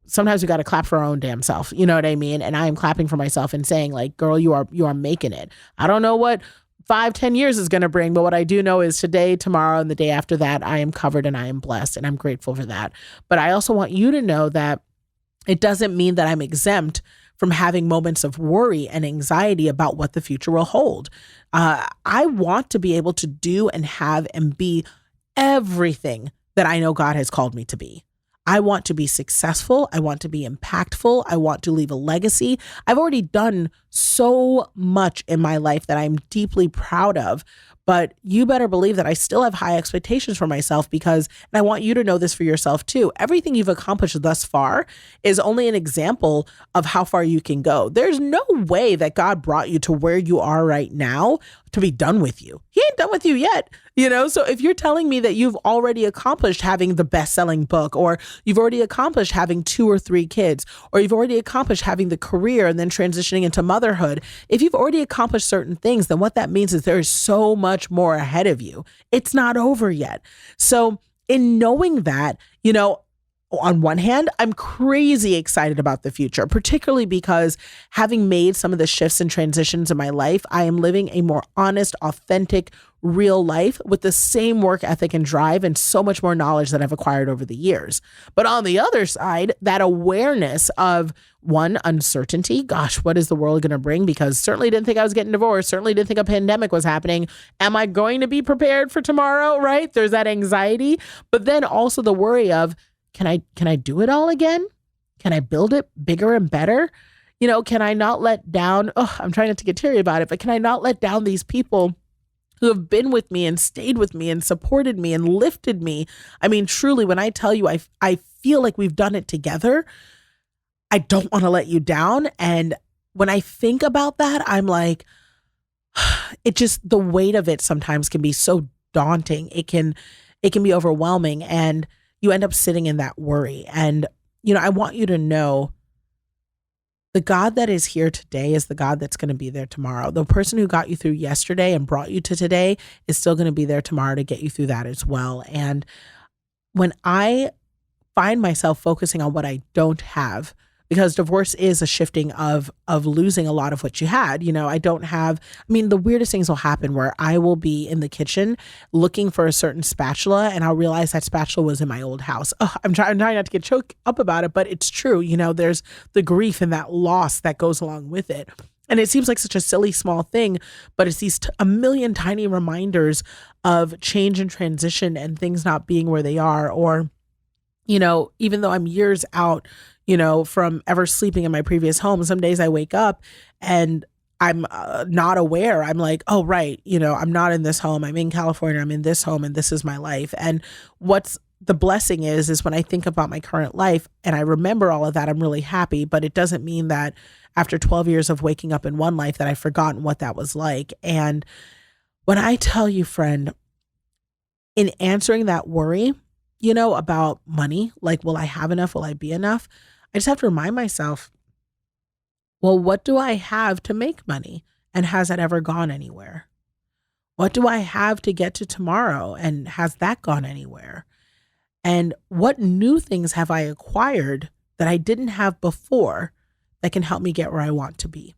sometimes we got to clap for our own damn self. You know what I mean? And I am clapping for myself and saying like, girl, you are making it. I don't know what 5-10 years is going to bring, but what I do know is today, tomorrow, and the day after that, I am covered and I am blessed and I'm grateful for that. But I also want you to know that it doesn't mean that I'm exempt from having moments of worry and anxiety about what the future will hold. I want to be able to do and have and be everything that I know God has called me to be. I want to be successful. I want to be impactful. I want to leave a legacy. I've already done so much in my life that I'm deeply proud of, but you better believe that I still have high expectations for myself because, and I want you to know this for yourself too, everything you've accomplished thus far is only an example of how far you can go. There's no way that God brought you to where you are right now to be done with you. He ain't done with you yet. So if you're telling me that you've already accomplished having the best-selling book, or you've already accomplished having 2 or 3 kids, or you've already accomplished having the career and then transitioning into motherhood, if you've already accomplished certain things, then what that means is there is so much more ahead of you. It's not over yet. So in knowing that, on one hand, I'm crazy excited about the future, particularly because having made some of the shifts and transitions in my life, I am living a more honest, authentic, real life with the same work ethic and drive and so much more knowledge that I've acquired over the years. But on the other side, that awareness of one, uncertainty. Gosh, what is the world going to bring? Because certainly didn't think I was getting divorced. Certainly didn't think a pandemic was happening. Am I going to be prepared for tomorrow? Right? There's that anxiety. But then also the worry of, can I do it all again? Can I build it bigger and better? Can I not let down, I'm trying not to get teary about it, but can I not let down these people who have been with me and stayed with me and supported me and lifted me? I mean, truly, when I tell you, I feel like we've done it together. I don't want to let you down. And when I think about that, I'm like, the weight of it sometimes can be so daunting. It can be overwhelming. And you end up sitting in that worry. And, I want you to know the God that is here today is the God that's going to be there tomorrow. The person who got you through yesterday and brought you to today is still going to be there tomorrow to get you through that as well. And when I find myself focusing on what I don't have, because divorce is a shifting of losing a lot of what you had. The weirdest things will happen where I will be in the kitchen looking for a certain spatula and I'll realize that spatula was in my old house. I'm trying not to get choked up about it, but it's true. There's the grief and that loss that goes along with it. And it seems like such a silly, small thing, but it's these a million tiny reminders of change and transition and things not being where they are. Or, even though I'm years out, from ever sleeping in my previous home, some days I wake up and I'm not aware. I'm like, oh, right. I'm not in this home. I'm in California. I'm in this home and this is my life. And what's the blessing is when I think about my current life and I remember all of that, I'm really happy, but it doesn't mean that after 12 years of waking up in one life that I've forgotten what that was like. And when I tell you, friend, in answering that worry, about money, like, will I have enough? Will I be enough? I just have to remind myself, well, what do I have to make money? And has that ever gone anywhere? What do I have to get to tomorrow? And has that gone anywhere? And what new things have I acquired that I didn't have before that can help me get where I want to be?